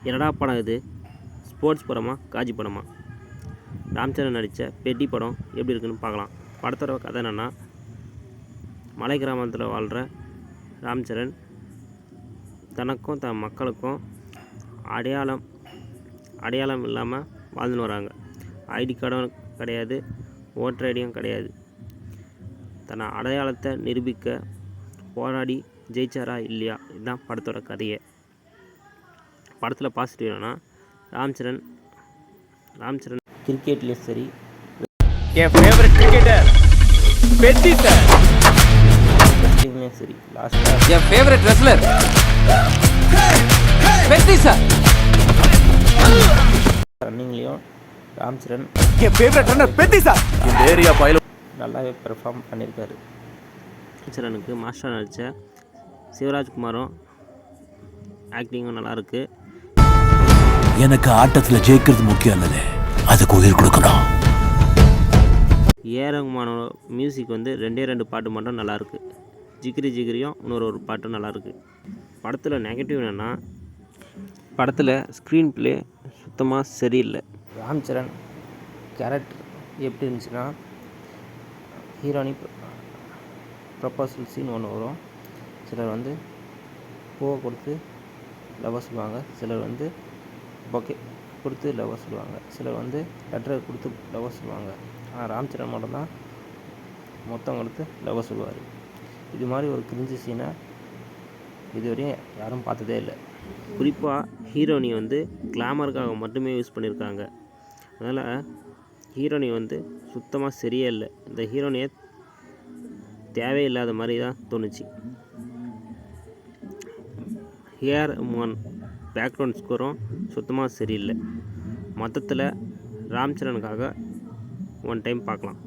என்னடா படம் இது? ஸ்போர்ட்ஸ் படமா காஜி படமா? ராம்சரண் நடித்த பெட்டி படம் எப்படி இருக்குன்னு பார்க்கலாம். படத்தோட கதை என்னென்னா, மலை கிராமத்தில் வாழ்கிற ராம்சரண் தனக்கும் தன் மக்களுக்கும் அடையாளம் இல்லாமல் வாழ்ந்துன்னு வராங்க. ஐடி கார்டும் கிடையாது, ஓட்டர் ஐடியும் கிடையாது. தன் அடையாளத்தை நிரூபிக்க போராடி ஜெயிச்சாரா இல்லையா, இதுதான் படத்தோட கதையை. படத்தில் பாசிட்டிவ் என்னன்னா, ராம்சரண் கிரிக்கெட்லேயும் சரி, என் ஃபேவரட் கிரிக்கெட்டர் பெட்டி சார், சரி, லாஸ்ட்டாக என் ஃபேவரட் ரெஸ்லர் பெட்டி சார், ரன்னிங்லேயும் ராம்சரண் என் ஃபேவரட் ரன்னர் பெட்டி சார், இந்த ஏரியா பைல நல்லாவே பெர்ஃபார்ம் பண்ணியிருக்காரு. ராம்சரனுக்கு மாஸ்டர் நடித்த சிவராஜ்குமாரும் ஆக்டிங்கும் நல்லாயிருக்கு. எனக்கு ஆட்டத்தில் ஜெயிக்கிறது முக்கியம் இல்லைல்ல, அதுக்கு உயிர் கொடுக்கணும். ஏ ரகுமானோட மியூசிக் வந்து 2 பாட்டு மட்டும் நல்லாயிருக்கு. ஜிகிரி ஜிகிரியும் இன்னொரு பாட்டும் நல்லாயிருக்கு. படத்தில் நெகட்டிவ் என்னென்னா, படத்தில் ஸ்க்ரீன் ப்ளே சுத்தமாக சரியில்லை. ராம்சரண் கேரக்டர் எப்படி இருந்துச்சுன்னா, ஹீரோனி ப்ரப்போசல் சீன் ஒன்று வரும். சிலர் வந்து பூவை கொடுத்து லவ் சொல்லுவாங்க, சிலர் வந்து பொக்கே கொடுத்து லவ் சொல்லுவாங்க, சிலர் வந்து லெட்டரை கொடுத்து லவ் சொல்லுவாங்க. ஆனால் ராம்சரண் மட்டும்தான் மொத்தம் கொடுத்து லவ் சொல்லுவார். இது மாதிரி ஒரு கிரிஞ்சு சீனை இதுவரையும் யாரும் பார்த்ததே இல்லை. குறிப்பாக ஹீரோனி வந்து கிளாமருக்காக மட்டுமே யூஸ் பண்ணியிருக்காங்க. அதனால் ஹீரோனி வந்து சுத்தமாக சரியே இல்லை. இந்த ஹீரோனியை தேவையில்லாத மாதிரி தான் தோணுச்சு. ஏஆர் ரஹ்மான் பேக்ரவுண்ட் ஸ்கோரும் சுத்தமாக சரியில்லை. மொத்தத்தில் ராம்சரனுக்காக ஒன் டைம் பார்க்கலாம்.